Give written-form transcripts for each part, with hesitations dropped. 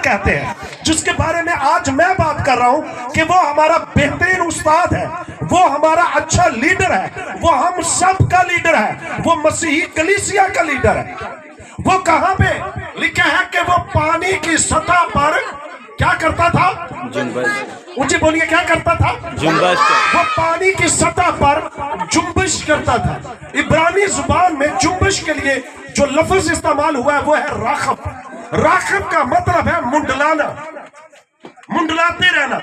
कहते हैं, जिसके बारे में आज मैं बात कर रहा हूं कि वो हमारा बेहतरीन उस्ताद है, वो हमारा अच्छा लीडर है, वो हम सब का लीडर है, वो मसीही कलीसिया का लीडर है। वो कहां पे लिखा है कि वो पानी की सतह पर क्या करता था? ऊंची बोलिए, क्या करता था? जुम्बश। वो पानी की सतह पर जुम्बिश करता था। इब्रानी जुबान में जुम्बिश के लिए जो लफ्ज इस्तेमाल हुआ है वो है राखब। राखब का मतलब है मुंडलाना, मुंडलाते रहना।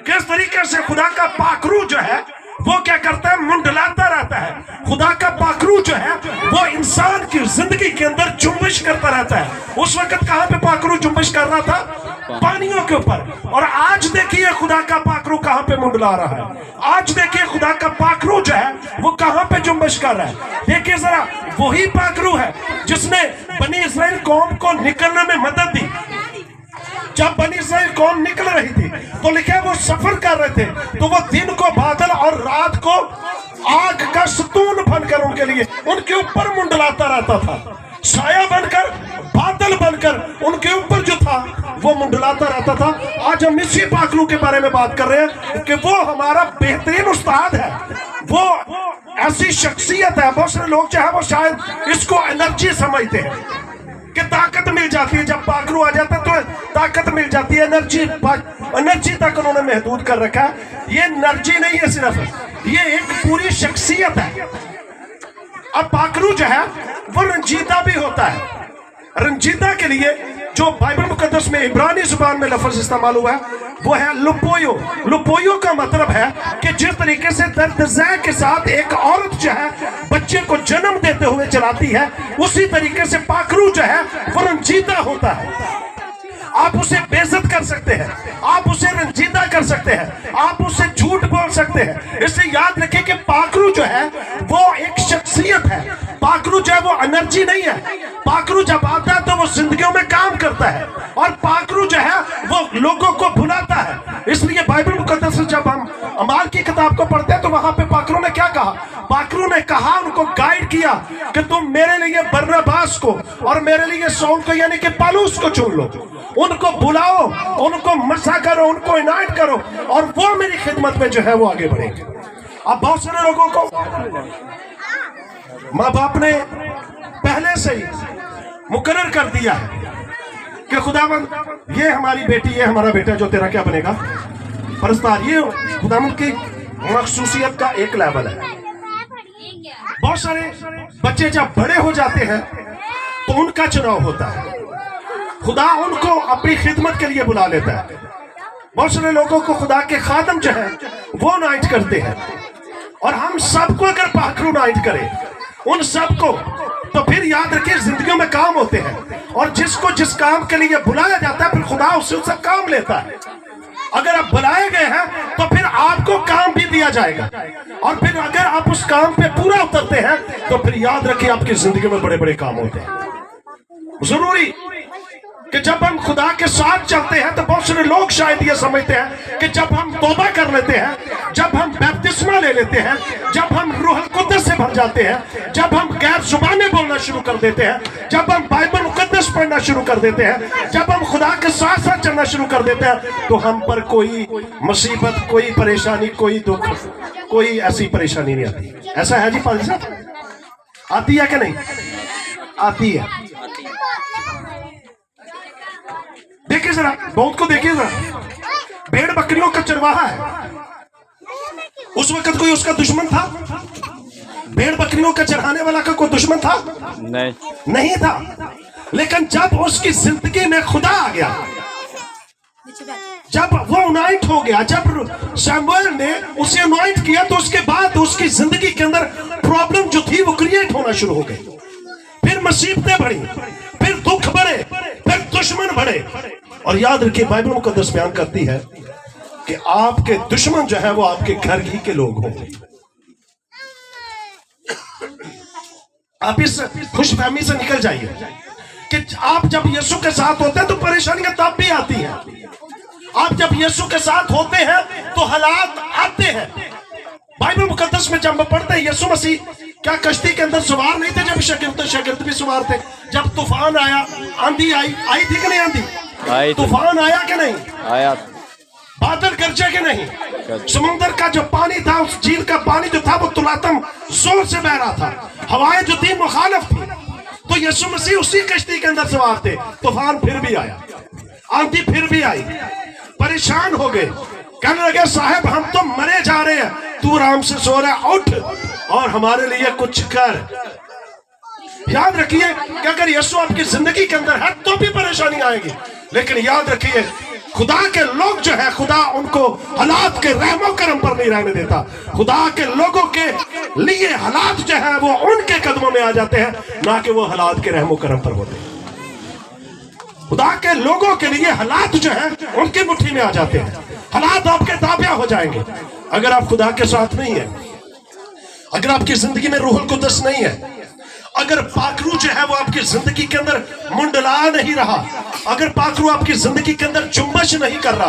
किस तरीके से खुदा का पाखरू जो है वो क्या करता है? मुंडलाता रहता है। खुदा का पाखरू जो है वो इंसान की जिंदगी के अंदर जुम्बिश करता रहता है। उस वक्त कहां पे पाखरू जुम्बिश कर रहा था? पानियों के ऊपर। और आज देखिए खुदा का पाखरू कहां पे मुंडला रहा है। आज देखिए खुदा का पाखरू जो है वो कहां पे जुम्बिश कर रहा है। देखिए जरा, वही पाखरू है जिसने बनी इस्राएल कौम को निकलने में मदद दी। जब बनी इस्राएल कौम निकल रही थी तो लिखे वो सफर कर रहे थे, तो वो दिन को बादल और रात को आग का सतून बनकर उनके लिए उनके ऊपर मुंडलाता रहता था। साया बनकर, बादल बनकर उनके ऊपर जो था वो मुंडलाता रहता था। आज हम इसी पाखरू के बारे में बात कर रहे हैं कि वो हमारा बेहतरीन उस्ताद है, वो ऐसी शख्सियत है। बहुत सारे लोग जो है वो शायद इसको एनर्जी समझते हैं कि ताकत मिल जाती है, जब पाखरू आ जाता है तो ताकत मिल जाती है, एनर्जी तक उन्होंने महदूद कर रखा है। ये एनर्जी नहीं है, सिर्फ ये एक पूरी शख्सियत है। अब पाखरू जो है वो रंजीदा भी होता है। रंजीदा के लिए जो बाइबल मुकद्दस में इब्रानी जुबान में लफ्ज इस्तेमाल हुआ है वो है लुपोयो। लुपोयो का मतलब है कि जिस तरीके से दर्द-ए के साथ एक औरत जो है बच्चे को जन्म देते हुए चलाती है, उसी तरीके से पाखरू जो है वो रंजीदा होता है। आप उसे बेइज्जत कर सकते हैं, आप उसे रंजीदा कर सकते हैं, आप उसे झूठ बोल सकते हैं। इसलिए याद रखिए कि पाखरू जो है वो एक शख्सियत है। पाखरू जो है वो एनर्जी नहीं है। पाखरू जब आता है तो वो जिंदगियों में काम करता है, और पाखरू जो है वो लोगों को भुलाता है। इसलिए बाइबल मुकद्दस से जब हम अमाल की किताब को पढ़ते हैं तो वहां पे पाखरू ने क्या कहा? पाखरू ने कहा, उनको गाइड किया कि तुम मेरे लिए बरनबास को और मेरे लिए शाऊल को यानी कि पौलुस को चुन लो, उनको बुलाओ, उनको मसा करो, उनको इनायत करो, और वो मेरी खिदमत में जो है वो आगे बढ़ेंगे। अब बहुत सारे लोगों को माँ बाप ने पहले से ही मुकर्रर कर दिया है कि खुदावंद ये हमारी बेटी, ये हमारा बेटा, जो तेरा क्या बनेगा? परस्तार। ये खुदावंद की मखसूसियत का एक लेवल है। बहुत सारे बच्चे जब बड़े हो जाते हैं तो उनका चुनाव होता है, खुदा उनको अपनी खिदमत के लिए बुला लेता है। बहुत सारे लोगों को खुदा के खादम जो है वो नाइट करते हैं, और हम सबको अगर पाखरू नाइट करें उन सबको, तो फिर याद रखिए जिंदगियों में काम होते हैं, और जिसको जिस काम के लिए बुलाया जाता है फिर खुदा उससे उसका काम लेता है। अगर आप बुलाए गए हैं तो फिर आपको काम भी दिया जाएगा, और फिर अगर आप उस काम पे पूरा उतरते हैं तो फिर याद रखिए आपकी जिंदगी में बड़े बड़े काम होते हैं। जरूरी कि जब हम खुदा के साथ चलते हैं तो बहुत सारे लोग शायद ये समझते हैं कि जब हम तौबा कर लेते हैं, जब हम बपतिस्मा ले लेते हैं, जब हम रूह कुद्दस से भर जाते हैं, जब हम गैर जुबानें बोलना शुरू कर देते हैं, जब हम बाइबल मुकद्दस पढ़ना शुरू कर देते हैं, जब हम खुदा के साथ साथ चलना शुरू कर देते हैं, तो हम पर कोई मुसीबत, कोई परेशानी, कोई दुख, कोई ऐसी परेशानी नहीं आती। ऐसा है जी पाजी साहब? आती है कि नहीं? आती है। देखिए जरा, बहुत को देखिए जरा, भेड़ बकरियों का चरवाहा है। उस वक्त कोई उसका दुश्मन था? भेड़ बकरियों का चराने वाला का कोई दुश्मन था? नहीं था। लेकिन जब उसकी जिंदगी में खुदा आ गया, जब वो अनॉइंट हो गया, जब शमूएल ने उसे अनॉइंट किया, तो उसके बाद उसकी जिंदगी के अंदर प्रॉब्लम जो थी वो क्रिएट होना शुरू हो गई। फिर मुसीबतें बढ़ी, फिर दुख बढ़े, फिर दुश्मन बढ़े। और याद रखिए बाइबल मुकद्दस बयान करती है कि आपके दुश्मन जो है वो आपके घर ही के लोग होंगे। आप इस खुशफहमी से निकल जाइए कि आप जब यीशु के साथ होते हैं तो परेशानियां तब भी आती हैं। आप जब यीशु के साथ होते हैं तो हालात आते हैं। बाइबल मुकद्दस में जब हम पढ़ते हैं यीशु मसीह क्या कश्ती के अंदर सवार नहीं थे? जब शागिर्द भी सवार थे। जब तूफान आया, आंधी आई थी कि नहीं आंधी? आई थी। तूफान आया कि नहीं? आया। बादल गरजे कि नहीं? समुंदर का जो पानी था, उस झील का पानी जो था वो तुलातम जोर से बह रहा था, हवाएं जो थी मुखालिफ थी। तो यीशु मसीह उसी कश्ती के अंदर सवार थे। तूफान फिर भी आया, आंधी फिर भी आई, परेशान हो गए, कहने लगे साहब हम तो मरे जा रहे हैं, तू आराम से सो रहा है, उठ और हमारे लिए कुछ कर। याद रखिए कि अगर यीशु आपकी जिंदगी के अंदर है तो भी परेशानी आएगी, लेकिन याद रखिए खुदा के लोग जो है, खुदा उनको हालात के रहमो करम पर नहीं रहने देता। खुदा के लोगों के लिए हालात जो है वो उनके कदमों में आ जाते हैं, ना कि वो हालात के रहमो करम पर होते हैं। खुदा के लोगों के लिए हालात जो है उनकी मुट्ठी में आ जाते हैं, हालात आपके ताबिया हो जाएंगे। अगर आप खुदा के साथ नहीं है, अगर आपकी जिंदगी में रूहुल कुद्दस नहीं है, अगर पाखरू जो है वो आपकी जिंदगी के अंदर मुंडला नहीं रहा, अगर पाखरू आपकी जिंदगी के अंदर जुम्बश नहीं कर रहा,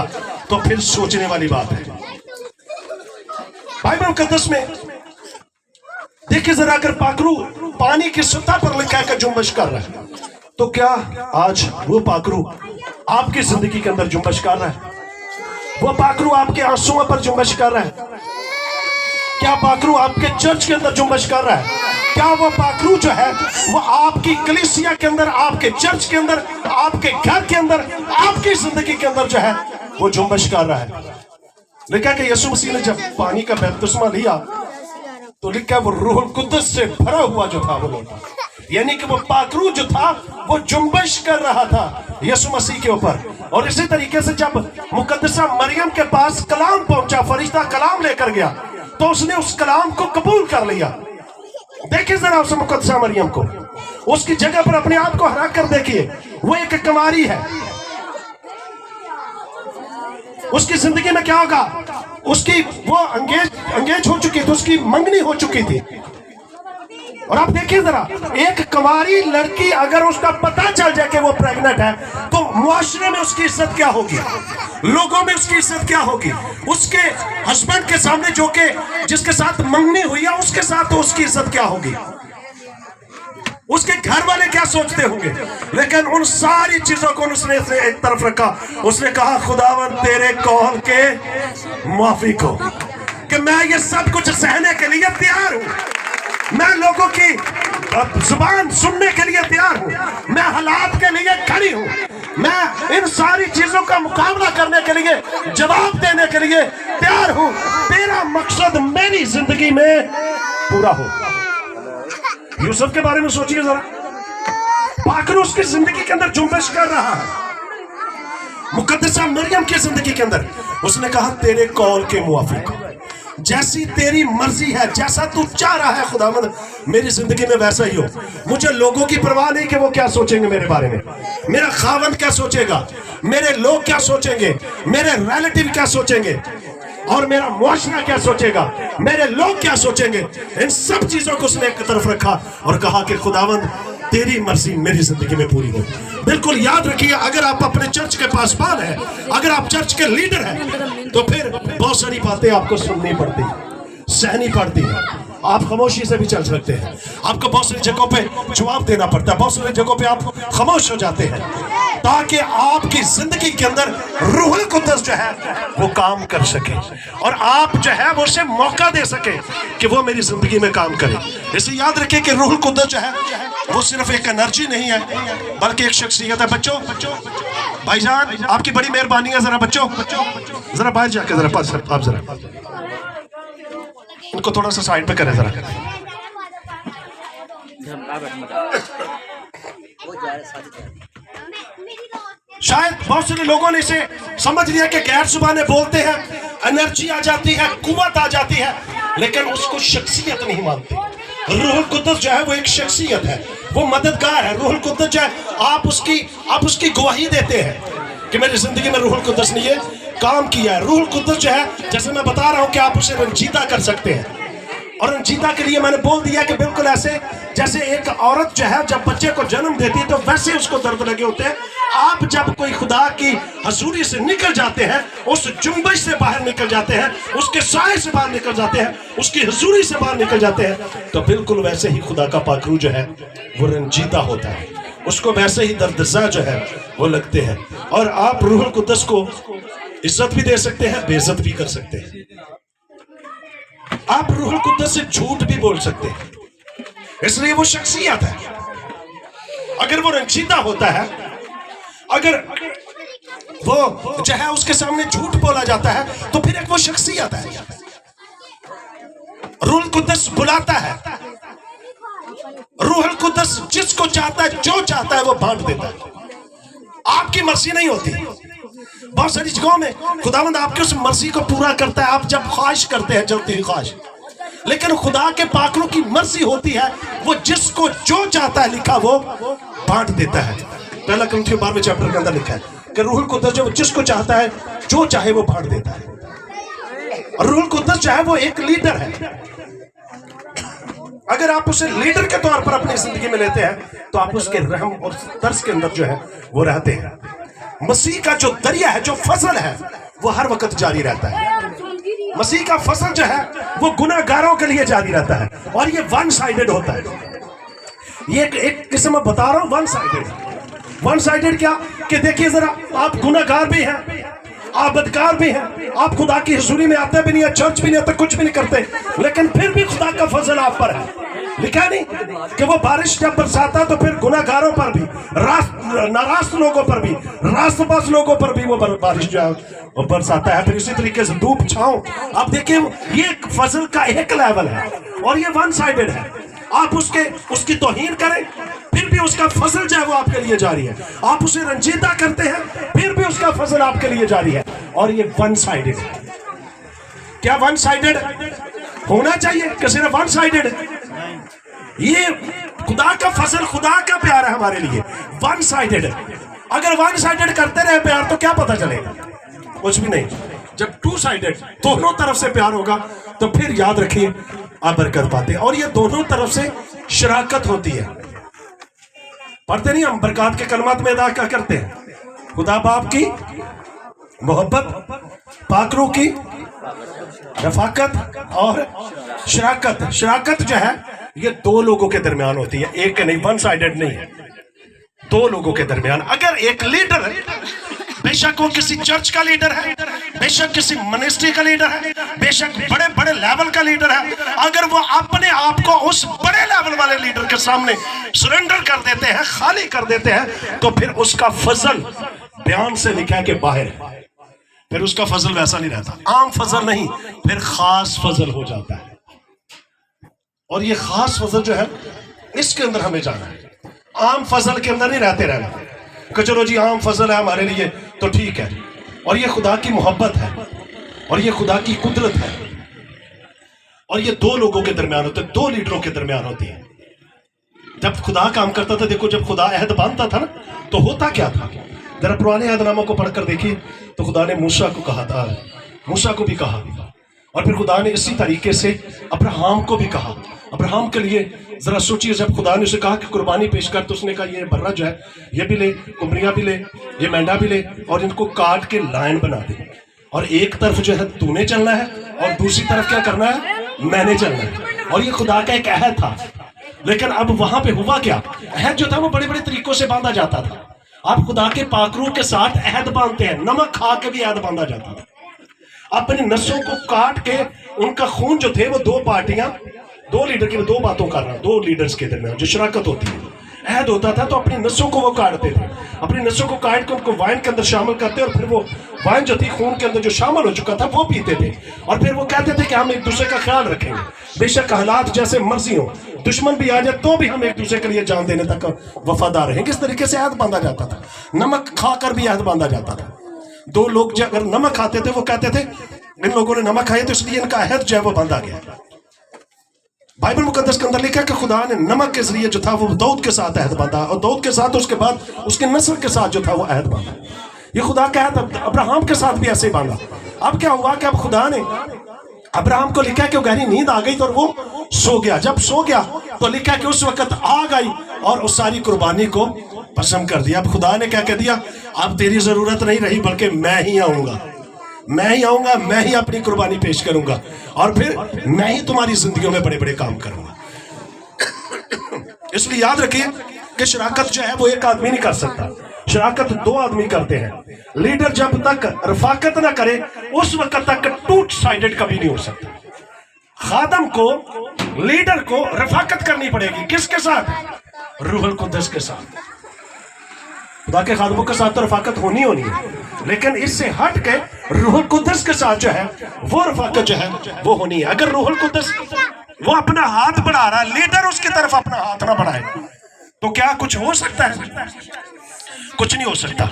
तो फिर सोचने वाली बात है। बाइबल मुकद्दस में देखिए जरा, अगर पाखरू पानी की सतह पर लिखा है कि जुम्बश कर रहा है, तो क्या आज वो पाखरू आपकी जिंदगी के अंदर जुम्बश कर रहा है? वो पाखरू आपके आंसुओं पर जुम्बश कर रहा है? क्या पाखरू आपके चर्च के अंदर जुम्बश कर रहा है? क्या वो पाखरू जो है वो आपकी कलीसिया के अंदर, आपके चर्च के अंदर, आपके घर के अंदर, आपकी जिंदगी के अंदर जो है वो जुम्बश कर रहा है? लिखा कि यीशु मसीह ने जब पानी का बपतिस्मा लिया तो लिखा वो रूहुल कुद्दस से भरा हुआ जो था वो लौटा, यानी कि वो पाखरू जो था वो जुम्बश कर रहा था यीशु मसीह के ऊपर। और इसी तरीके से जब मुकद्दसा मरियम के पास कलाम पहुंचा, फरिश्ता कलाम लेकर गया, तो उसने उस कलाम को कबूल कर लिया। देखिए जरा उस मुकद्दसा मरियम को, उसकी जगह पर अपने आप को हरा कर देखिए। वो एक कुंवारी है, उसकी जिंदगी में क्या होगा? उसकी वो अंगेज हो चुकी थी, उसकी मंगनी हो चुकी थी। और आप देखिए जरा, एक कुंवारी लड़की अगर उसका पता चल जाए कि वो प्रेग्नेंट है, तो मुआशरे में उसकी इज्जत क्या होगी, लोगों में उसकी इज्जत क्या होगी, उसके हस्बैंड के सामने जो के जिसके साथ मंगनी हुई है उसके साथ तो उसकी इज्जत क्या होगी, उसके घर वाले क्या सोचते होंगे। लेकिन उन सारी चीजों को उसने एक तरफ रखा, उसने कहा खुदावन तेरे कौल के मुआफिक हो कि मैं ये सब कुछ सहने के लिए तैयार हूं, मैं लोगों की जुबान सुनने के लिए तैयार हूं, मैं हालात के लिए खड़ी हूं, मैं इन सारी चीजों का मुकाबला करने के लिए, जवाब देने के लिए तैयार हूं। तेरा मकसद मेरी जिंदगी में पूरा हो। यूसुफ के बारे में सोचिए जरा, पाखरू उसकी जिंदगी के अंदर जुम्बश कर रहा है। मुकद्दसा मरियम की जिंदगी के अंदर उसने कहा तेरे कौल के मुआफिक, जैसी तेरी मर्जी है, जैसा तू चाह रहा है खुदावंद मेरी जिंदगी में वैसा ही हो। मुझे लोगों की परवाह नहीं कि वो क्या सोचेंगे मेरे बारे में, मेरा खावंद क्या सोचेगा, मेरे लोग क्या सोचेंगे, मेरे रिलेटिव क्या सोचेंगे, और मेरा मुआशरा क्या सोचेगा, मेरे लोग क्या सोचेंगे। इन सब चीजों को उसने एक तरफ रखा और कहा कि खुदावंद तेरी मर्जी मेरी जिंदगी में पूरी हो। बिल्कुल याद रखिए, अगर आप अपने चर्च के पासबान हैं, अगर आप चर्च के लीडर हैं, तो फिर बहुत सारी बातें आपको सुननी पड़ती है, सहनी पड़ती है। आप खामोशी से भी चल सकते हैं, आपको बहुत सारी जगहों पे जवाब देना पड़ता है, बहुत सारी जगहों पे आप खामोश हो जाते हैं, ताकि आपकी जिंदगी के अंदर रूहुल कुद्दस जो है वो काम कर सके और आप जो है वो उसे मौका दे सके कि वो मेरी जिंदगी में काम करे। इसे याद रखिए कि रूहुल कुद्दस जो है वो सिर्फ एक एनर्जी नहीं है, बल्कि एक शख्सियत है। बच्चों भाईजान आपकी बड़ी मेहरबानी है, जरा बच्चों जरा बाहर जाके जरा आप जरा इनको थोड़ा सा साइड पे करें जरा। शायद बहुत से लोगों ने इसे समझ लिया कि गैर जुबानें बोलते हैं, एनर्जी आ जाती है, कुव्वत आ जाती है, लेकिन उसको शख्सियत नहीं मानते। रूहुल कुद्दस जो है वो एक शख्सियत है, वो मददगार है। रूहुल कुद्दस जो है आप उसकी गवाही देते हैं कि मेरी जिंदगी में रूहुल कुद्दस ने ये काम किया है। रूहुल कुद्दस जो है, जैसे मैं बता रहा हूं कि आप उसे रंजीदा कर सकते हैं, और रंजीदा के लिए मैंने बोल दिया कि बिल्कुल ऐसे जैसे एक औरत जो है जब बच्चे को जन्म देती है तो वैसे उसको दर्द लगे होते हैं। आप जब कोई खुदा की हजूरी से निकल जाते हैं, उस जुम्बश से बाहर निकल जाते हैं, उसके साए से बाहर निकल जाते हैं, उसकी हजूरी से बाहर निकल जाते हैं, तो बिल्कुल वैसे ही खुदा का पाखरू जो है वो रंजीदा होता है, उसको वैसे ही दर्दजा जो है वो लगते हैं। और आप रूहुल कुद्दस को इज्जत भी दे सकते हैं, बेइज्जत भी कर सकते हैं। आप रूहुल कुद्दस से झूठ भी बोल सकते हैं, इसलिए वो शख्सियत है। अगर वो रंजीदा होता है, अगर वो जो है उसके सामने झूठ बोला जाता है, तो फिर एक वो शख्सियत है। रूहुल कुद्दस बुलाता है, रूहुल कुद्दस जिसको चाहता है, जो चाहता है वो बांट देता है। आपकी मर्जी नहीं होती। बहुत सारी जगहों में खुदावंद आपकी उस मर्जी को पूरा करता है, आप जब ख्वाहिश करते हैं, जल्दी ही ख्वाहिश। लेकिन खुदा के पाकरों की मर्जी होती है, वो जिसको जो चाहता है लिखा वो बांट देता है। पहला कुरिन्थियों 12वें चैप्टर के अंदर लिखा है कि रूहुल कुद्दस जो जिसको चाहता है, जो चाहे वो बांट देता है। और रूहुल कुद्दस जो है वो एक लीडर है। अगर आप उसे लीडर के तौर पर अपनी जिंदगी में लेते हैं, तो आप उसके रहम और दर्स के अंदर जो है वो रहते हैं। मसीह का जो दरिया है, जो फसल है, वो हर वक्त जारी रहता है। मसीह का फसल जो है वो गुनाहगारों के लिए जारी रहता है, और ये वन साइडेड होता है। ये एक किस्म में बता रहा हूं, वन साइडेड। वन साइडेड क्या कि देखिए जरा, आप गुनाहगार भी हैं, आप बदकार भी हैं, आप खुदा की हुजूरी में आते भी नहीं है, चर्च भी नहीं आते, कुछ भी नहीं करते, लेकिन फिर भी खुदा का फजल आप पर है। लिखा नहीं कि वो बारिश जब बरसाता तो फिर गुनाहगारों पर भी, नाराज लोगों पर भी, रास्तबाज लोगों पर भी वो बारिश जो है वो बरसाता है। फिर इसी तरीके से धूप छांव। आप देखिए ये फजल का एक लेवल है, और ये वन साइडेड है। आप उसकी तौहीन करें, फिर भी उसका फजल जो है वो आपके लिए जारी है। आप उसे रंजीदा करते हैं, फिर भी उसका फजल आपके लिए जारी है। और ये वन साइडेड है। क्या वन साइडेड होना चाहिए कि सिर्फ वन साइडेड है? ये खुदा का फजल, खुदा का प्यार है हमारे लिए, वन साइडेड है। अगर वन साइडेड करते रहे प्यार, तो क्या पता चलेगा? कुछ भी नहीं। जब टू साइडेड, दोनों तरफ से प्यार होगा, तो फिर याद रखिए आप बरकत पाते हैं। और ये दोनों तरफ से शराकत होती है। पढ़ते नहीं हम बरकत के कलमात में अदा क्या करते हैं? खुदा बाप की मोहब्बत, पाकरों की रफाकत और शराकत। शराकत जो है ये दो लोगों के दरमियान होती है, एक के नहीं, वन साइडेड नहीं है, दो लोगों के दरमियान। अगर एक लीडर है, बेशक वो किसी चर्च का लीडर है, बेशक किसी मिनिस्ट्री का लीडर है, बेशक बड़े बड़े लेवल का लीडर है, अगर वो अपने आप को उस बड़े लेवल वाले लीडर के सामने सरेंडर कर देते हैं, खाली कर देते हैं, तो फिर उसका फजल बयान से लिखा के बाहर है। फिर उसका फजल वैसा नहीं रहता, आम फजल नहीं, फिर खास फजल हो जाता है। और ये खास फजल जो है, इसके अंदर हमें जाना है। आम फजल के अंदर नहीं रहते रहना कि चलो जी आम फजल है हमारे लिए तो ठीक है। और ये खुदा की मोहब्बत है, और ये खुदा की कुदरत है, और ये दो लोगों के दरमियान होते, दो लीडरों के दरमियान होती है। जब खुदा काम करता था, देखो जब खुदा अहद बांधता था ना, तो होता क्या था? जरा पुराने अहदनामा को पढ़कर देखिए, तो खुदा ने मूसा को कहा था, मूसा को भी कहा, और फिर खुदा ने इसी तरीके से अब्राहम को भी कहा। अब्राहम के लिए जरा सोचिए, जब खुदा ने उसे कहा कि कुर्बानी पेश कर, तो उसने कहा ये बर्रा जो है ये भी ले, कुमरिया भी ले, ये मेंढा भी ले, और इनको काट के लाइन बना दे, और एक तरफ जो है तूने चलना है, और दूसरी तरफ क्या करना है? मैंने चलना है। और ये खुदा का एक अहद था। लेकिन अब वहां पे हुआ क्या? अहद जो था वो बड़े बड़े तरीकों से बांधा जाता था। आप खुदा के पाकरों के साथ अहद बांधते हैं, नमक खा के भी अहद बांधा जाता था। अपनी नसों को काट के, उनका खून जो थे वो दो पार्टियां, दो लीडर की, दो बातों कर रहा, दो लीडर्स के दरमियान जो शराकत होती है, अहद होता था, तो अपनी नसों को वो काटते थे, अपनी नसों को काट के उनको वाइन के अंदर शामिल करते, और फिर वो वाइन जो थी खून के अंदर जो शामिल हो चुका था वो पीते थे, और फिर वो कहते थे कि हम एक दूसरे का ख्याल रखेंगे, बेशक हालात जैसे मर्जी हो, दुश्मन भी आ जाए तो भी हम एक दूसरे के लिए जान देने तक वफादार रहेंगे। इस तरीके से अहद बांधा जाता था। नमक खाकर भी अहद बांधा जाता था। दो लोग जो अगर नमक खाते थे, वो कहते थे इन लोगों ने नमक खाया तो इसलिए इनका अहद जो है वो बांधा गया। बाइबल मुकद्दस के अंदर लिखा कि खुदा ने नमक के जरिए जो था वो दाऊद के साथ अहद बांधा, और दाऊद के साथ उसके बाद उसके नस्ल के साथ जो था वो अहद बांधा। ये खुदा का अहद अब्राहम के साथ भी ऐसे ही बांधा। अब क्या हुआ कि अब खुदा ने अब्राहम को लिखा कि गहरी नींद आ गई, तो वो सो गया। जब सो गया तो लिखा कि उस वक्त आग आई और उस सारी कुर्बानी को भस्म कर दिया। अब खुदा ने क्या कह दिया? अब तेरी जरूरत नहीं रही, बल्कि मैं ही आऊंगा, मैं ही आऊंगा, मैं ही अपनी कुर्बानी पेश करूंगा, और फिर मैं ही तुम्हारी जिंदगियों में बड़े बड़े काम करूंगा। इसलिए याद रखिए कि शराकत जो है वो एक आदमी नहीं कर सकता, शराकत दो आदमी करते हैं। लीडर जब तक रफाकत ना करे उस वक्त तक टू साइडेड कभी नहीं हो सकता। खादम को, लीडर को रफाकत करनी पड़ेगी, किसके साथ? रूहुल कुद्दस के साथ। खुदा के खादमों के साथ तो रफाकत होनी है, लेकिन इससे हट के रूहुल कुद्दस के साथ जो है वो रफाकत जो है वो होनी है। अगर रूहुल कुद्दस वो अपना हाथ बढ़ा रहा है, लीडर उसकी तरफ अपना हाथ ना बढ़ाए, तो क्या कुछ हो सकता है? कुछ नहीं हो सकता।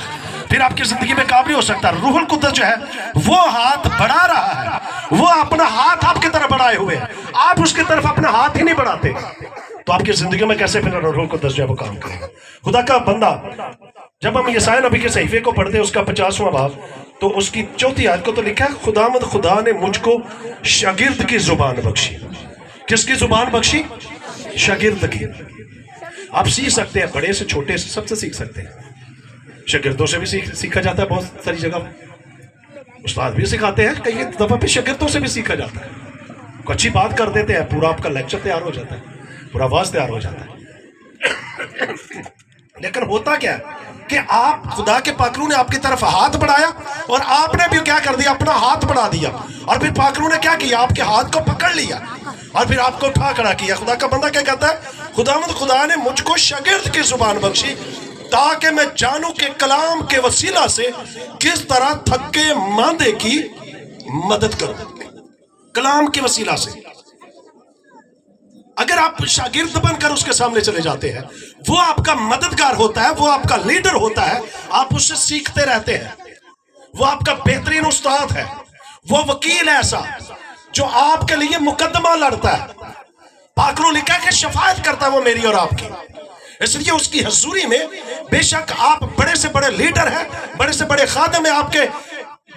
फिर आपकी जिंदगी में काम नहीं हो सकता। रूहुल कुद्दस जो है वो हाथ बढ़ा रहा है, वो अपना हाथ आपकी तरफ बढ़ाए हुए है, आप उसकी तरफ अपना हाथ ही नहीं बढ़ाते, तो आपकी जिंदगी में कैसे फिर रूहुल कुद्दस जो है वो काम करेगा? खुदा का बंदा, जब हम यशायाह नबी के सहीफे को पढ़ते हैं उसका 50वां बाब, तो उसकी 4थी आयत को तो लिखा है, खुदावंद खुदा ने मुझको शागिर्द की जुबान बख्शी। किसकी जुबान बख्शी? शागिर्द की। आप सीख सकते हैं, बड़े से छोटे से सबसे सीख सकते हैं। शागिर्दों से भी सीखा जाता है, बहुत सारी जगह उस्ताद भी सिखाते हैं, कई दफा भी शागिर्दों से भी सीखा जाता है। कुछ अच्छी बात कर देते हैं, पूरा आपका लेक्चर तैयार हो जाता है, पूरा आवाज तैयार हो जाता है। लेकिन होता क्या है कि आप, खुदा के पाकरू ने आपकी तरफ हाथ बढ़ाया और आपने भी क्या कर दिया? अपना हाथ बढ़ा दिया, और फिर पाकरू ने क्या किया? आपके हाथ को पकड़ लिया और फिर आपको उठा खड़ा किया। खुदा का बंदा क्या कहता है? खुदावंद खुदा ने मुझको शागिर्द की जुबान बख्शी ताकि मैं जानूं कि कलाम के वसीला से किस तरह थके मांदे की मदद करूं। कलाम के वसीला से अगर आप शागिर्द बनकर उसके सामने चले जाते हैं, वो आपका मददगार होता है, वो आपका लीडर होता है, आप उससे सीखते रहते हैं, वो आपका बेहतरीन उस्ताद है, वो वकील है ऐसा जो आपके लिए मुकदमा लड़ता है। पाकरू लिखा है कि शफायत करता है वो मेरी और आपकी। इसलिए उसकी हजूरी में बेशक आप बड़े से बड़े लीडर हैं, बड़े से बड़े खादम हैं आपके,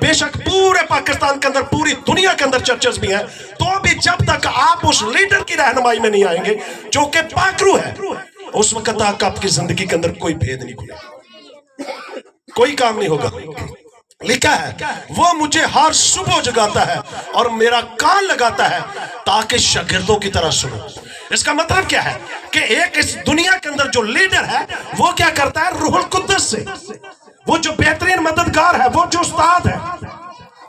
बेशक पूरे पाकिस्तान के अंदर, पूरी दुनिया के अंदर चर्चेस भी हैं, तो भी जब तक आप उस लीडर की रहनुमाई में नहीं आएंगे जो कि पाकरू है, उस वक्त तक आपकी जिंदगी के अंदर कोई भेद नहीं खुलेगा, कोई काम नहीं होगा। लिखा है वो मुझे हर सुबह जगाता है और मेरा कान लगाता है ताकि शागिर्दों की तरह सुनो। इसका मतलब क्या है कि एक इस दुनिया के अंदर जो लीडर है वो क्या करता है? रूहुल कुद्दस से, वो जो बेहतरीन मददगार है, वो जो उस्ताद है,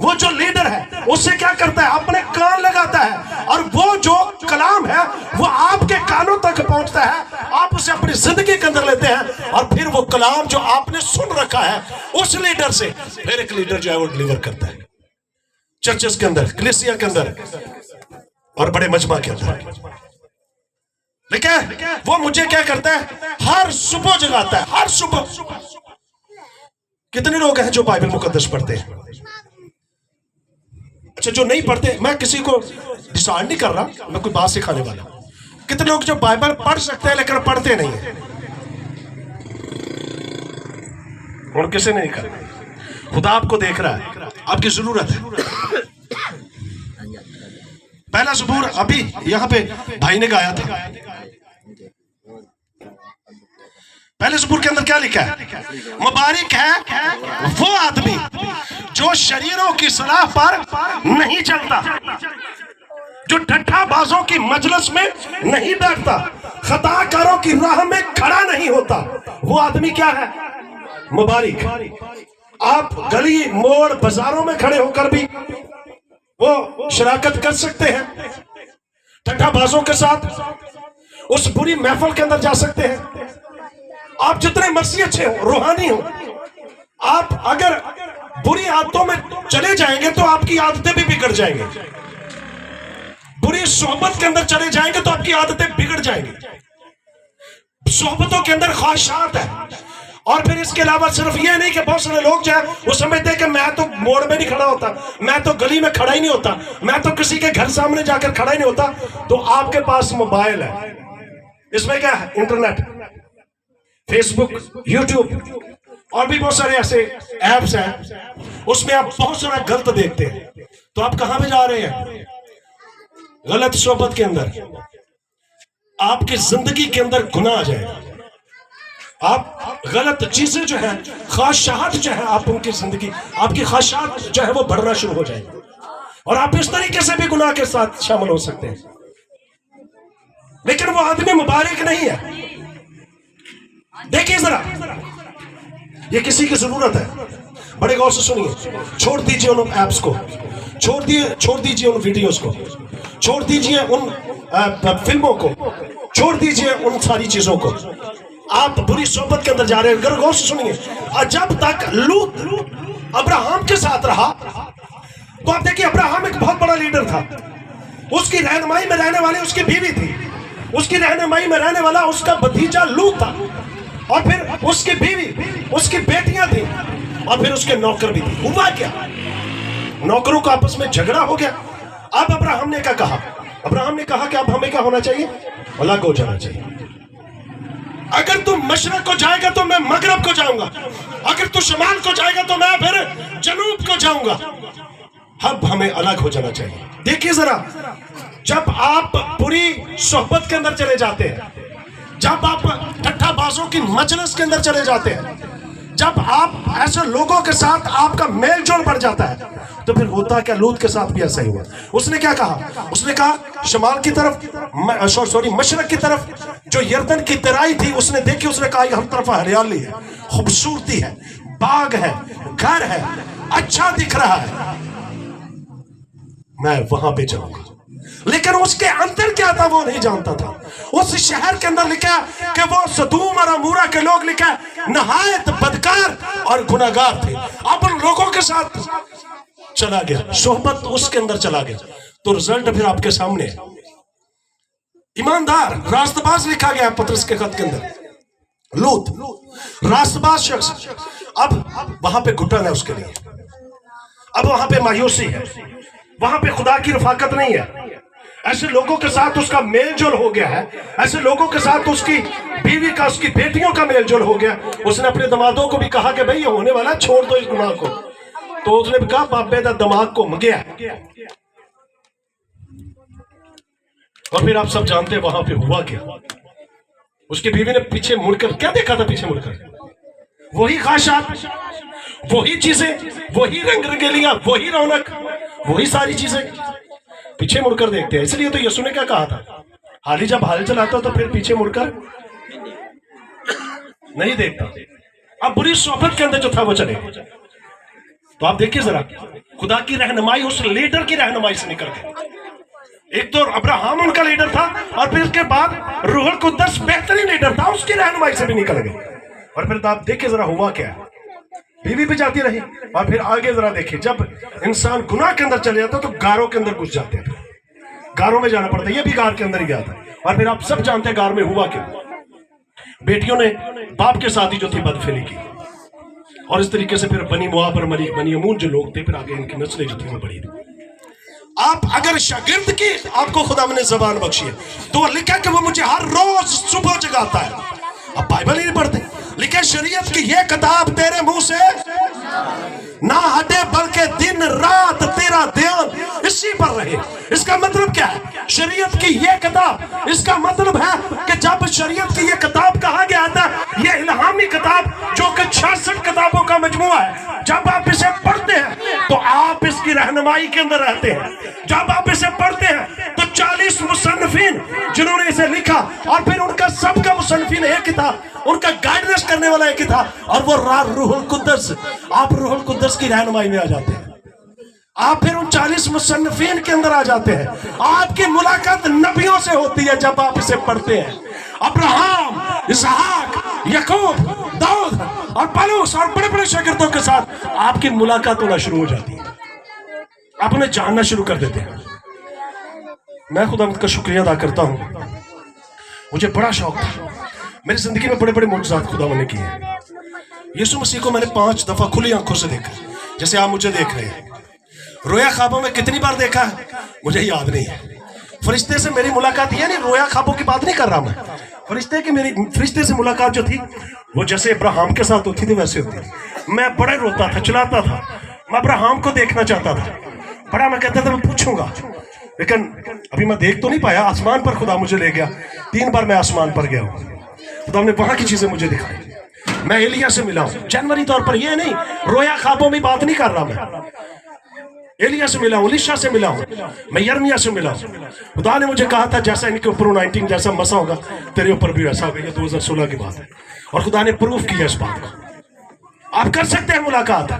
वो जो लीडर है, उससे क्या करता है? अपने कान लगाता है, और वो जो कलाम है वो आपके कानों तक पहुंचता है, आप उसे अपनी जिंदगी के अंदर लेते हैं, और फिर वो कलाम जो आपने सुन रखा है उस लीडर से फिर एक लीडर जो है वो डिलीवर करता है चर्चेस के अंदर, कलीसिया के अंदर और बड़े मजमा के अंदर। ठीक है, वो मुझे क्या करता है? हर सुबह जगाता है, हर सुबह। कितने लोग हैं जो बाइबल मुकद्दस पढ़ते हैं? अच्छा, जो नहीं पढ़ते, मैं किसी को डिसाइड नहीं कर रहा, मैं कोई बात सिखाने वाला। कितने लोग जो बाइबल पढ़ सकते हैं लेकिन पढ़ते नहीं है? और किसी ने नहीं करना। खुदा आपको देख रहा है, आपकी जरूरत है। पहला ज़बूर अभी यहां पे भाई ने गाया था। पहले ज़बूर के अंदर क्या लिखा है? मुबारक है वो आदमी जो शरीरों की सलाह पर नहीं चलता, जो ठट्ठाबाजों की मजलिस में नहीं बैठता, खताकारों की राह में खड़ा नहीं होता। वो आदमी क्या है? मुबारक। आप गली मोड़ बाजारों में खड़े होकर भी वो शराकत कर सकते हैं, ठट्ठाबाजों के साथ उस बुरी महफिल के अंदर जा सकते हैं। आप जितने मर्जी अच्छे हो, रूहानी हो, आप अगर बुरी आदतों में चले जाएंगे तो आपकी आदतें भी बिगड़ जाएंगी। बुरी सोहबत के अंदर चले जाएंगे तो आपकी आदतें बिगड़ जाएंगी। सोहबतों के अंदर ख्वाहिशात है। और फिर इसके अलावा सिर्फ ये नहीं कि बहुत सारे लोग जो है वो समझते हैं कि मैं तो मोड़ में नहीं खड़ा होता, मैं तो गली में खड़ा ही नहीं होता, मैं तो किसी के घर सामने जाकर खड़ा ही नहीं होता। तो आपके पास मोबाइल है, इसमें क्या है? इंटरनेट, फेसबुक, यूट्यूब और भी बहुत सारे ऐसे ऐप्स हैं, उसमें आप बहुत सारा गलत देखते हैं। तो आप कहां पे जा रहे हैं? गलत सोबत के अंदर। आपकी जिंदगी के अंदर गुनाह आ जाएगा। आप गलत चीजें जो है, ख्वाहिशात जो है, आप उनकी जिंदगी, आपकी ख्वाहिशात जो है वो बढ़ना शुरू हो जाएगी और आप इस तरीके से भी गुनाह के साथ शामिल हो सकते हैं। लेकिन वो आदमी मुबारक नहीं है। देखिए जरा, ये किसी की जरूरत है, बड़े गौर से सुनिए। छोड़ दीजिए उन ऐप्स को, छोड़ दीजिए उन वीडियोस को, छोड़ दीजिए उन फिल्मों को, छोड़ दीजिए उन सारी चीजों को। आप बुरी सोबत के अंदर जा रहे हैं। गौर से सुनिए, जब तक लूत अब्राहम के साथ रहा, तो आप देखिए अब्राहम एक बहुत बड़ा लीडर था, उसकी रहनुमाई में रहने वाली उसकी बीवी थी, उसकी रहनुमाई में रहने वाला उसका भतीजा लूत था, और फिर उसकी बीवी, उसकी बेटियां थी, और फिर उसके नौकर भी थे। हुआ क्या? नौकरों का आपस में झगड़ा हो गया। अब अब्राहम ने क्या कहा? अब्राहम ने कहा कि अब हमें क्या होना चाहिए? अलग हो जाना चाहिए। अगर तू मशरक को जाएगा तो मैं मगरब को जाऊंगा, अगर तू शमाल को जाएगा तो मैं फिर जनूब को जाऊंगा। अब हमें अलग हो जाना चाहिए। देखिए जरा, जब आप पूरी सोहबत के अंदर चले जाते हैं, जब आप ठट्ठाबाजों की मजलिस के अंदर चले जाते हैं, जब आप ऐसे लोगों के साथ आपका मेल जोल बढ़ जाता है, तो फिर होता क्या? लूत के साथ भी ऐसा ही हुआ। उसने क्या कहा? उसने कहा शमाल की तरफ, मशरक की तरफ जो यर्दन की तराई थी, उसने देखी, उसने कहा हर तरफ हरियाली है, खूबसूरती है, बाग है, घर है, अच्छा दिख रहा है, मैं वहां पे जाऊंगा। लेकिन उसके अंदर क्या था वो नहीं जानता था। उस शहर के अंदर लिखा कि वो सदूम और अमूरा के लोग, लिखा नहायत बदकार और गुनाहगार थे। अब उन लोगों के साथ चला गया, सोहबत उसके अंदर चला गया, तो रिजल्ट फिर आपके सामने है। ईमानदार रास्तबाज लिखा गया पतरस के खत के अंदर। लूत रास्तबाज शख्स, अब वहां पे घुटन है उसके लिए, अब वहां पे मायूसी है, वहां पे खुदा की रफाकत नहीं है। ऐसे लोगों के साथ उसका मेल जोल हो गया है, ऐसे लोगों के साथ उसकी बीवी का, उसकी बेटियों का मेल जोल हो गया। उसने अपने दमादों को भी कहा कि भाई ये होने वाला, छोड़ दो इस गुनाह को। तो उसने भी कहा बाबे का दिमाग घूम गया। और फिर आप सब जानते हैं वहां पे हुआ क्या। उसकी बीवी ने पीछे मुड़कर क्या देखा था? पीछे मुड़कर वही खाशात, वही चीजें, वही रंग रंगेलियां, वही रौनक, वही सारी चीजें पीछे मुड़कर देखते हैं। इसलिए तो यीशु ने क्या कहा था? हाली जब हाल चलाता तो फिर पीछे मुड़कर नहीं देखता। अब बुरी सोहबत के अंदर जो था वो चले। तो आप देखिए जरा, खुदा की रहनुमाई उस लीडर की रहनुमाई से निकल गई। एक तो अब्राहम उनका लीडर था, और फिर उसके बाद रूहुल कुद्दस बेहतरीन लीडर था, उसकी रहनुमाई से भी निकल गई। और फिर तो आप देखिए जरा हुआ क्या। बीवी भी जाती रही, और फिर आगे जरा देखिए, जब इंसान गुनाह के अंदर चले जाता तो गारों के अंदर घुस जाते हैं, गारों में जाना पड़ता है। ये भी गार के अंदर ही गया था। और फिर आप सब जानते हैं गार में हुआ क्या। बेटियों ने बाप के साथ ही जो थी बदफेली की, और इस तरीके से फिर बनी मुआब और बनी अमून जो लोग थे, फिर आगे इनकी नस्लें जो थी वो बढ़ी थी। आप अगर शागिर्द की आपको खुदा ने जबान बख्शी है, तो लिखा कि वो मुझे हर रोज सुबह जगाता है। अब बाइबल ही नहीं पढ़ते, लिखा शरीयत की ये किताब तेरे मुंह से ना हटे, बल्कि दिन रात तेरा ध्यान इसी पर रहे। इसका मतलब क्या है? शरीयत की ये किताब, इसका मतलब है कि जब शरीयत की ये किताब कहा गया था, ये इल्हामी किताब जो कि 66 किताबों का मजमुआ है, जब आप इसे पढ़ते हैं तो आप इसकी रहनुमाई के अंदर रहते हैं। जब आप इसे पढ़ते हैं तो 40 मुसन्निफीन जिन्होंने इसे लिखा, और फिर उनका सबका मुसन्निफीन एक ही था, उनका गाइडेंस करने वाला एक ही था, और वो रूहुल कुद्दस। आप रूहुल कुद्दस की रहनुमाई में आ जाते हैं, आप फिर उन 40 मुसन्निफीन के अंदर आ जाते हैं। आपकी मुलाकात नबियों से होती है जब आप इसे पढ़ते हैं। अब्राहम, इसहाक, याकूब, दाऊद और पौलुस और बड़े बड़े शागिर्दों के साथ आपकी मुलाकात होना शुरू हो जाती है, आप उन्हें जानना शुरू कर देते हैं। मैं खुदा का शुक्रिया अदा करता हूं, मुझे बड़ा शौक था। मेरी जिंदगी में बड़े बड़े मुआजिज़ात खुदा ने किए हैं। यीशु मसीह को मैंने 5 दफा खुली आंखों से देखा, जैसे आप मुझे देख रहे हैं। रोया ख्वाबों में कितनी बार देखा है मुझे याद नहीं है। फरिश्ते से मेरी मुलाकात, ये नहीं रोया ख्वाबों की बात नहीं कर रहा मैं, फरिश्ते से मुलाकात जो थी वो जैसे अब्राहम के साथ होती थी वैसे होती थी। मैं बड़ा रोता था, चिल्लाता था, मैं अब्राहम को देखना चाहता था, बड़ा मैं कहता था मैं पूछूंगा, लेकिन अभी मैं देख तो नहीं पाया। आसमान पर खुदा मुझे ले गया, 3 बार मैं आसमान पर गया हूँ, खुदा ने वहां की चीजें मुझे दिखाई। मैं एलिया से मिला हूं जनवरी तौर पर, ये नहीं रोया ख्वाबों में बात नहीं कर रहा मैं। एलिया से मिला हूं, इलीशा से मिला हूं, मैं यर्मिया से मिला हूं। खुदा ने मुझे कहा था जैसा इनके ऊपर 19 जैसा मसा होगा तेरे ऊपर भी वैसा होगा। ये 2016 की बात है। और खुदा ने प्रूफ किया इस बात को। आप कर सकते हैं मुलाकात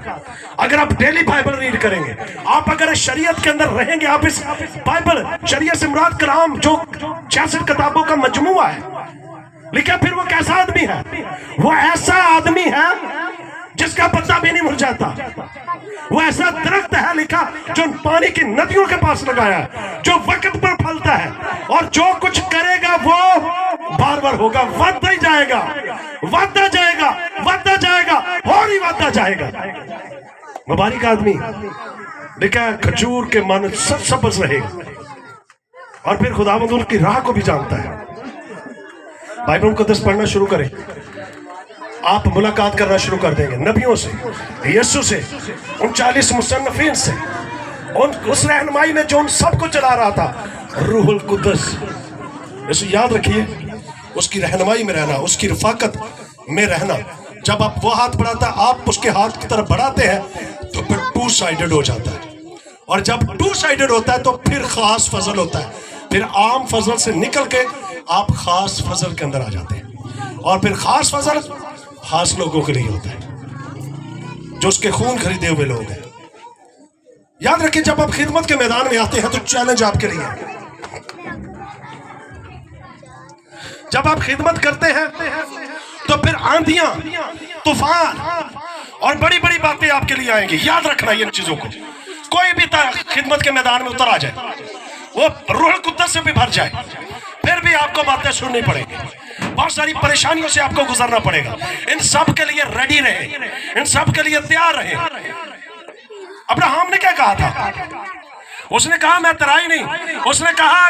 अगर आप डेली बाइबल रीड करेंगे, आप अगर शरीयत के अंदर रहेंगे, आप इस बाइबल शरीयत से मुराद कलाम जो 66 किताबों का मजमुआ है लिखा, फिर वो कैसा आदमी है? वो ऐसा आदमी है जिसका पत्ता भी नहीं मुरझाता। वो ऐसा दरख्त है लिखा जो पानी की नदियों के पास लगाया है, जो वक्त पर फलता है और जो कुछ करेगा वो बार बार होगा, बढ़ता ही जाएगा, बढ़ता जाएगा, बढ़ता जाएगा और ही बढ़ता जाएगा। मुबारक आदमी लिखा है खजूर के मन सब सब्ज रहेगा। और फिर खुदावंद उनकी राह को भी जानता है। बाइबल मुकद्दस पढ़ना शुरू करें, आप मुलाकात करना शुरू कर देंगे नबियों से, यीशु से, उन 40 मुसन्नफीन से, उस रहनुमाई में जो उन सबको चला रहा था, रूहुल कुद्दस। इसे याद रखिए, उसकी रहनुमाई में रहना, उसकी रफाकत में रहना। जब आप वो हाथ बढ़ाता है, आप उसके हाथ की तरफ बढ़ाते हैं, तो फिर 2 साइडेड हो जाता है। और जब 2 साइडेड होता है तो फिर खास फजल होता है। फिर आम फजल से निकल के आप खास फजल के अंदर आ जाते हैं। और फिर खास फजल खास लोगों के लिए होता है, जो उसके खून खरीदे हुए लोग हैं। याद रखिए, जब आप खिदमत के मैदान में आते हैं तो चैलेंज आपके लिए है। जब आप खिदमत करते हैं तो फिर आंधियां, तूफान और बड़ी बड़ी बातें आपके लिए आएंगी। याद रखना इन चीजों को। कोई भी खिदमत के मैदान में उतर आ जाए, वो रूह कुद्दस से भी भर जाए, फिर भी आपको बातें सुननी पड़ेगी। बहुत सारी परेशानियों से आपको गुजरना पड़ेगा। इन सब के लिए रेडी रहे, इन सब के लिए तैयार रहे। अब्राहम ने क्या कहा था? उसने कहा मैं तराई नहीं, उसने कहा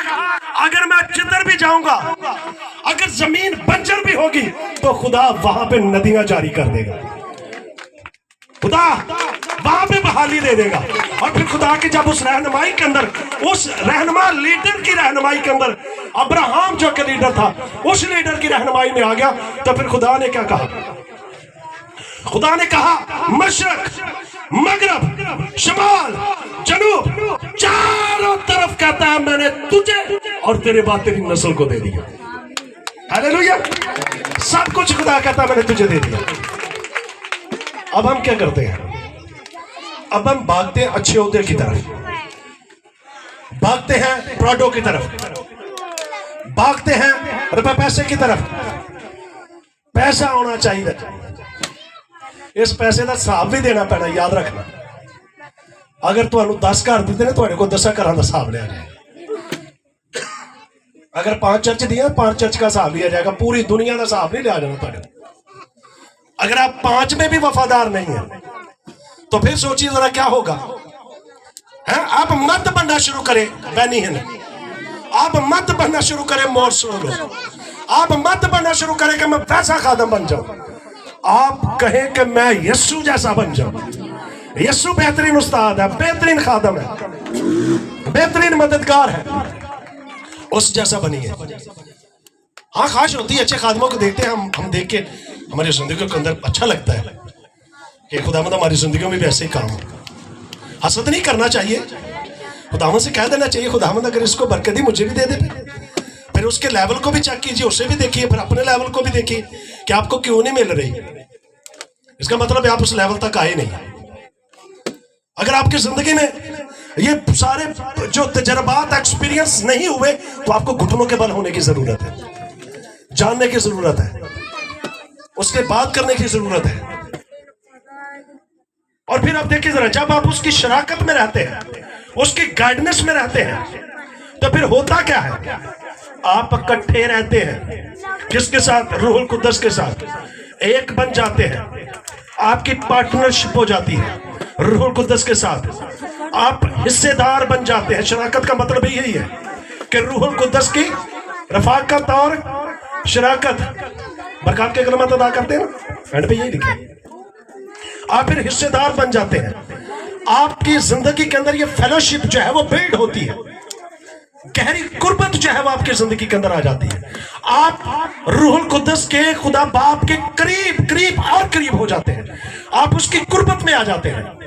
अगर मैं जिधर भी जाऊंगा, अगर जमीन बंजर भी होगी तो खुदा वहां पे नदियां जारी कर देगा, खुदा वहां पे बहाली दे देगा। और फिर खुदा की जब उस रहनुमाई के अंदर, उस रहनुमा लीडर की रहनुमाई के अंदर अब्राहम जो कि लीडर था, उस लीडर की रहनुमाई में आ गया, तो फिर खुदा ने क्या कहा? खुदा ने कहा मशरक, मगरब, शमाल, जनूब, चारों तरफ कहता है मैंने तुझे और तेरे बाद तेरी नस्ल को दे दिया। हालेलुया। सब कुछ खुदा कहता है मैंने तुझे दे दिया। अब हम क्या करते हैं? अब हम भागते हैं अच्छे ओहदे की तरफ, भागते हैं प्राडो की तरफ, भागते हैं रुपए पैसे की तरफ। पैसा होना चाहिए, इस पैसे का हिसाब भी देना पैना। याद रखना, अगर तुहानू 10 घर दिते ने, तुहाडे को 10 घरां दा हिसाब लिया जाएगा। अगर 5 चर्च दिया, 5 चर्च का हिसाब लिया जाएगा। पूरी दुनिया का हिसाब नहीं लिया जाना तुहाडे। अगर आप 5 में भी वफादार नहीं है तो फिर सोचिए जरा क्या होगा। है? आप मत बनना शुरू करें बैनिहन, आप मत बनना शुरू करें मोरसोलो, आप मत बनना शुरू करें कि मैं वैसा खादम बन जाऊं। आप कहें कि मैं यीशु जैसा बन जाऊं। यीशु बेहतरीन उस्ताद है, बेहतरीन खादम है, बेहतरीन मददगार है, उस जैसा बनिए। हाँ, खास होती है, अच्छे खादमों को देखते हैं हम देख के हमारी जिंदगी के अंदर अच्छा लगता है कि खुदावंद हमारी जिंदगी में भी ऐसे ही काम हो। हसद नहीं करना चाहिए, खुदावंद से कह देना चाहिए खुदावंद अगर इसको बरकत दी मुझे भी दे दे। फिर उसके लेवल को भी चेक कीजिए, उसे भी देखिए, फिर अपने लेवल को भी देखिए कि आपको क्यों नहीं मिल रही। इसका मतलब है आप उस लेवल तक आए नहीं। अगर आपकी जिंदगी में ये सारे जो तजर्बात एक्सपीरियंस नहीं हुए तो आपको घुटनों के बल होने की जरूरत है, जानने की जरूरत है, उसके बाद करने की जरूरत है। और फिर आप देखिए जरा, जब आप उसकी शराकत में रहते हैं, उसकी गाइडेंस में रहते हैं, तो फिर होता क्या है? आप इकट्ठे रहते हैं, किसके साथ? रूहुल कुद्दस के साथ एक बन जाते हैं। आपकी पार्टनरशिप हो जाती है रूहुल कुद्दस के साथ, आप हिस्सेदार बन जाते हैं। शराकत का मतलब यही है कि रूहुल कुद्दस की रफाकत और शराकत, बरकत के कलमत अदा करते हैं ना, एंड पे यही लिखा है। आप फिर हिस्सेदार बन जाते हैं। आपकी जिंदगी के अंदर ये फेलोशिप जो है वो बिल्ड होती है, गहरी कुर्बत जो है वो आपकी जिंदगी के अंदर आ जाती है। आप रूहुल कुद्दस के खुदा बाप के करीब करीब और करीब हो जाते हैं, आप उसकी कुर्बत में आ जाते हैं।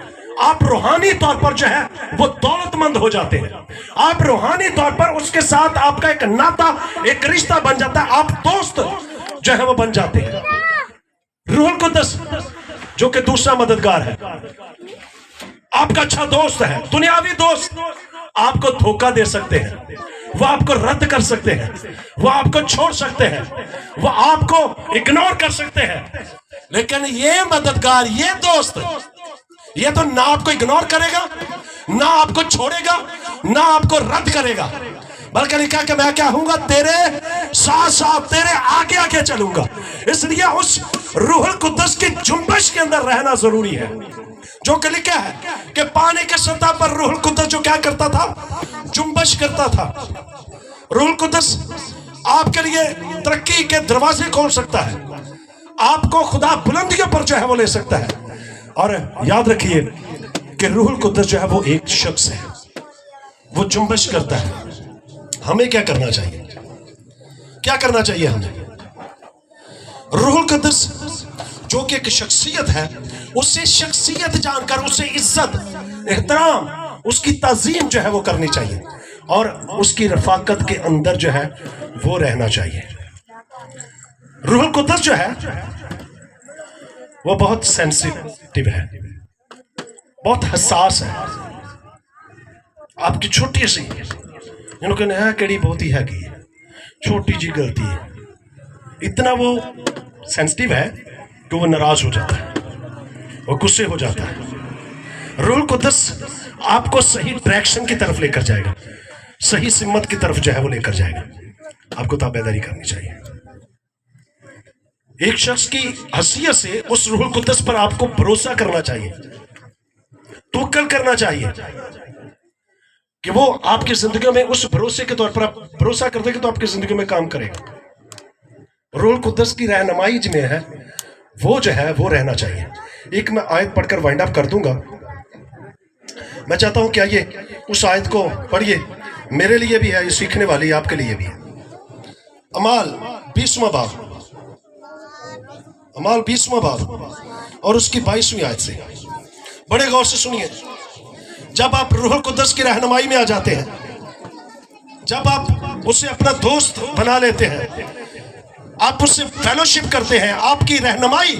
आप रूहानी तौर पर जो है वो दौलतमंद हो जाते हैं। आप रूहानी तौर पर उसके साथ आपका एक नाता, एक रिश्ता बन जाता है। आप दोस्त जो है वो बन जाते हैं। रूहुल कुद्दस जो कि दूसरा मददगार है, आपका अच्छा दोस्त है। दुनियावी दोस्त आपको धोखा दे सकते हैं, वो आपको रद्द कर सकते हैं, वो आपको छोड़ सकते हैं, वो आपको इग्नोर कर सकते हैं। लेकिन ये मददगार, ये दोस्त, ये तो ना आपको इग्नोर करेगा, ना आपको छोड़ेगा, ना आपको रद्द करेगा, बल्कि लिखा कि मैं क्या हूंगा, तेरे साथ साथ, तेरे आगे आगे चलूंगा। इसलिए उस रूहुल कुद्दस की जुम्बश के अंदर रहना जरूरी है, जो कि लिखा है कि पानी के सतह पर रूहुल कुद्दस जो क्या करता था, जुम्बश करता था। रूहुल कुद्दस आपके लिए तरक्की के दरवाजे खोल सकता है, आपको खुदा बुलंदियों पर जो है वो ले सकता है। और याद रखिए कि रूहुल कुद्दस जो है वो एक शख्स है, वो जुम्बश करता है। हमें क्या करना चाहिए, क्या करना चाहिए हमें? रूहुल कुद्दस जो कि एक शख्सियत है, उससे शख्सियत जानकर उसे इज्जत, एहतराम, उसकी ताजीम जो है वो करनी चाहिए, और उसकी रफाकत के अंदर जो है वो रहना चाहिए। रूहुल कुद्दस जो है वो बहुत सेंसिटिव है, बहुत हसास है। आपकी छोटी सी, इन्होंने कहा कड़ी बहुत ही है, छोटी जी गलती है, इतना वो सेंसिटिव है कि वो नाराज हो जाता है, वो गुस्से हो जाता है। रूहुल कुद्दस आपको सही डायरेक्शन की तरफ लेकर जाएगा, सही सिमत की तरफ जो है वो लेकर जाएगा। आपको ताबेदारी करनी चाहिए। एक शख्स की हैसियत से उस रूहुल कुद्दस पर आपको भरोसा करना चाहिए, तवक्कुल करना चाहिए कि वो आपकी जिंदगी में उस भरोसे के तौर पर, आप भरोसा करते कि तो आपकी जिंदगी में काम करेगा। रूहुल कुद्दस की रहनुमाई में है, वो जो है वो रहना चाहिए। एक मैं आयत पढ़कर वाइंड अप कर दूंगा। मैं चाहता हूं कि आइए उस आयत को पढ़िए, मेरे लिए भी है, ये सीखने वाली है, आपके लिए भी है। अमाल 20वां बाब, अमाल 20वां बाब और उसकी 22वीं आयत से बड़े गौर से सुनिए। जब आप रूहुल कुद्दस की रहनुमाई में आ जाते हैं, जब आप उसे अपना दोस्त बना लेते हैं, आप उससे फेलोशिप करते हैं, आपकी रहनुमाई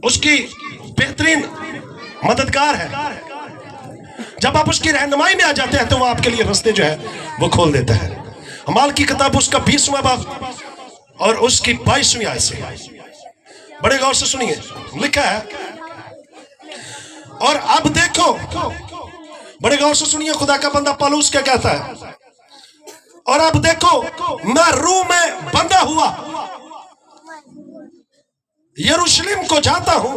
उसकी बेहतरीन मददगार है। जब आप उसकी रहनुमाई में आ जाते हैं तो वो आपके लिए रास्ते जो है वो खोल देता है। अमाल की किताब उसका 20वां बाब और उसकी 22वीं आयत से बड़े गौर से सुनिए। लिखा है, और अब देखो, बड़े गौर से सुनिए, खुदा का बंदा पौलुस क्या कहता है। और अब देखो, मैं रूह में बंधा हुआ यरूशलेम को जाता हूं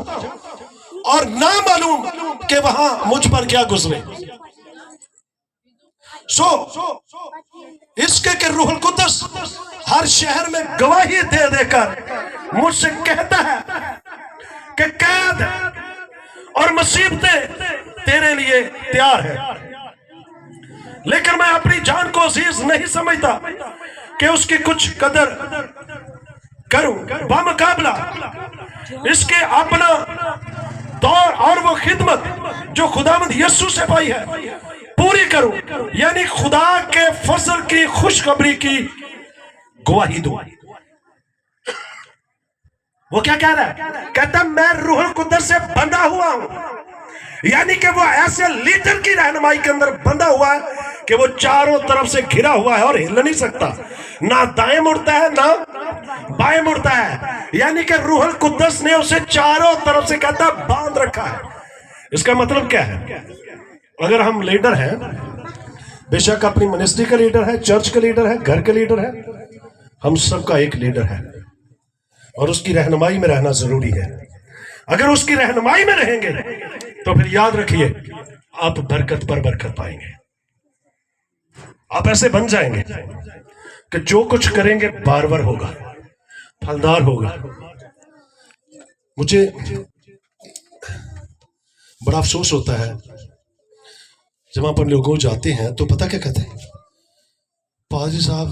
और ना मालूम कि वहां मुझ पर क्या गुजरे। इसके के रूहुल कुद्दस हर शहर में गवाही दे देकर मुझसे कहता है कि कैद और मुसीबतें तेरे लिए तैयार है, लेकिन मैं अपनी जान को अजीज नहीं समझता कि उसकी कुछ कदर करूं, बामुकाबला इसके अपना दौर और वो खिदमत जो खुदावंद यीशु से पाई है पूरी करूं, यानी खुदा के फजल की खुशखबरी की गवाही दूं। वो क्या कह रहा है? कहता मैं रूहुल कुद्दस से बंधा हुआ हूं, यानी कि वो ऐसे लीडर की रहनुमाई के अंदर बंधा हुआ है कि वो चारों तरफ से घिरा हुआ है और हिल नहीं सकता, ना दाएं मुड़ता है ना बाएं मुड़ता है, यानी कि रूहुल कुद्दस ने उसे चारों तरफ से कहता बांध रखा है। इसका मतलब क्या है? अगर हम लीडर हैं, बेशक अपनी मिनिस्ट्री का लीडर है, चर्च का लीडर है, घर का लीडर है, हम सबका एक लीडर है और उसकी रहनुमाई में रहना जरूरी है। अगर उसकी रहनुमाई में रहेंगे तो फिर याद रखिए आप बरकत पर बरकत पाएंगे। आप ऐसे बन जाएंगे कि जो कुछ करेंगे बार-बार होगा, फलदार होगा। मुझे बड़ा अफसोस होता है जब अपन लोगों जाते हैं तो पता क्या कहते हैं, पाजी साहब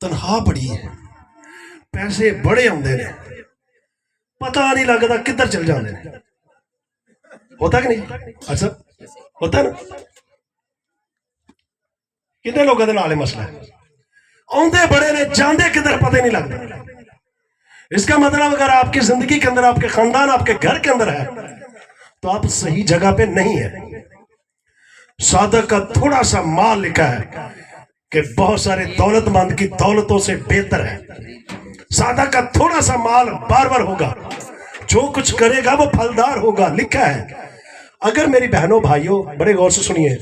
तनखा बड़ी है, पैसे बड़े आते हैं, पता नहीं लगता किधर चल जाते हैं। होता कि नहीं? अच्छा होता ना? कितने लोगों के नाल मसला है, आते बड़े ने जाते किधर पता ही नहीं लगता। इसका मतलब अगर आपकी जिंदगी के अंदर, आपके खानदान, आपके घर के अंदर है, तो आप सही जगह पे नहीं है। सादक का थोड़ा सा माल लिखा है कि बहुत सारे दौलतमंद की दौलतों से बेहतर है। सादक का थोड़ा सा माल बार बार होगा, जो कुछ करेगा वो फलदार होगा, लिखा है। अगर मेरी बहनों भाइयों, बड़े गौर से सुनिए,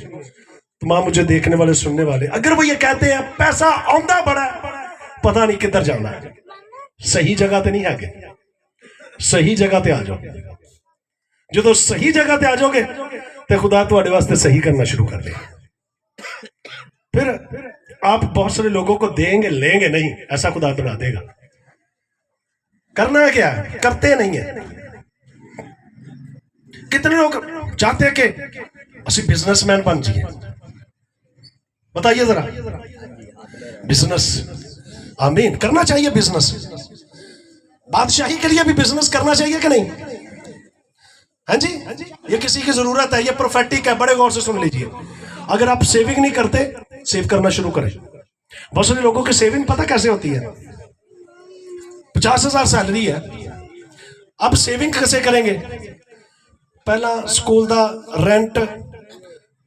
तमाम मुझे देखने वाले सुनने वाले, अगर वो ये कहते हैं पैसा आंदा बड़ा, पता नहीं किधर जाना है, सही जगह ते नहीं है, सही जगह ते आ जाओ। जो तो सही जगह ते आ जाओगे तो खुदा तुम्हारे वास्ते सही करना शुरू कर देगा। फिर आप बहुत सारे लोगों को देंगे, लेंगे नहीं, ऐसा खुदा बना देगा। करना है क्या, करते नहीं है। कितने लोग चाहते हैं कि असि बिजनेसमैन बन जाइए, बताइए जरा। बिजनेस, आमीन, करना चाहिए बिजनेस। बादशाही के लिए भी बिजनेस करना चाहिए कि नहीं? हाँ जी, ये किसी की जरूरत है, ये प्रोफेटिक है, बड़े गौर से सुन लीजिए। अगर आप सेविंग नहीं करते, सेव करना शुरू करें। बहुत सारे लोगों की सेविंग पता कैसे होती है? 50,000 सैलरी है, अब सेविंग कैसे करेंगे? पहला स्कूल दा रेंट,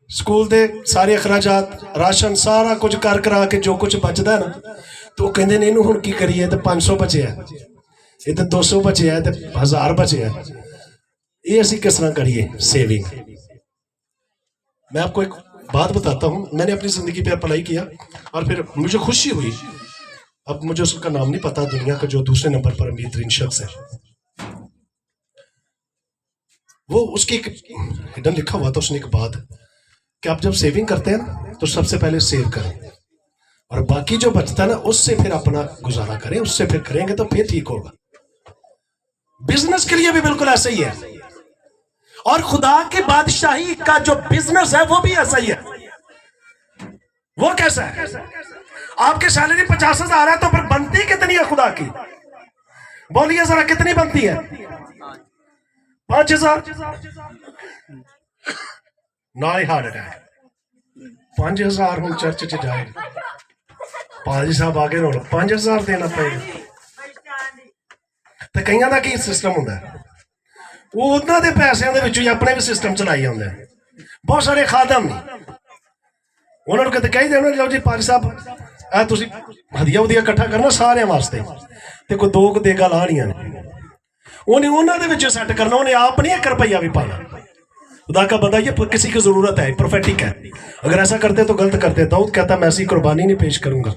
स्कूल दे सारे अखराजात, राशन, सारा कुछ कर करा के जो कुछ बचता है ना, तो कहते ने इनू हुण की करिए, तो 500 बचे है, ये तो 200 बचे है, तो 1000 बचे है, ये असी किस तरह करिए सेविंग? मैं आपको एक बात बताता हूँ। मैंने अपनी जिंदगी पे अप्लाई किया और फिर मुझे खुशी हुई। अब मुझे उसका नाम नहीं पता, दुनिया का जो दूसरे नंबर पर अमीर तरीन शख्स है, वो उसकी एक हिडन लिखा हुआ था उसने एक बात कि आप जब सेविंग करते हैं ना, तो सबसे पहले सेव करें और बाकी जो बचता है ना, उससे फिर अपना गुजारा करें, उससे फिर करेंगे तो फिर ठीक होगा। बिजनेस के लिए भी बिल्कुल ऐसा ही है, और खुदा की बादशाही का जो बिजनेस है वो भी ऐसा ही है। वो कैसा है? आपकी सैलरी 50,000 है, तो फिर बनती कितनी है खुदा की? बोलिए जरा, कितनी बनती है? 5,000 ना ही हार्ट अटैक। 5,000 हम चर्च च जाए, पाजी साहब आगे रोल 5,000 देना पड़ेगा। तो कईयां दा की सिस्टम होंदा है, वो उन्होंने दे पैसों के विचों ही अपने भी सिस्टम चलाई आते हैं। बहुत सारे खादम नहीं, उन्होंने कहते कही देना, लो जी पाजी साहब ऐ तुसी हदिया उदिया इकट्ठा करना सारे वास्ते, ते कोई 2 देगा लानियां ने, उन्हें उन्होंने विच सैट करना, उन्हें आप नहीं 1 रुपया भी पाना। खुदा का बंदा, ये किसी की जरूरत है, प्रोफेटिक है। अगर ऐसा करते तो गलत करते। दाऊद कहता मैं ऐसी कुर्बानी नहीं पेश करूंगा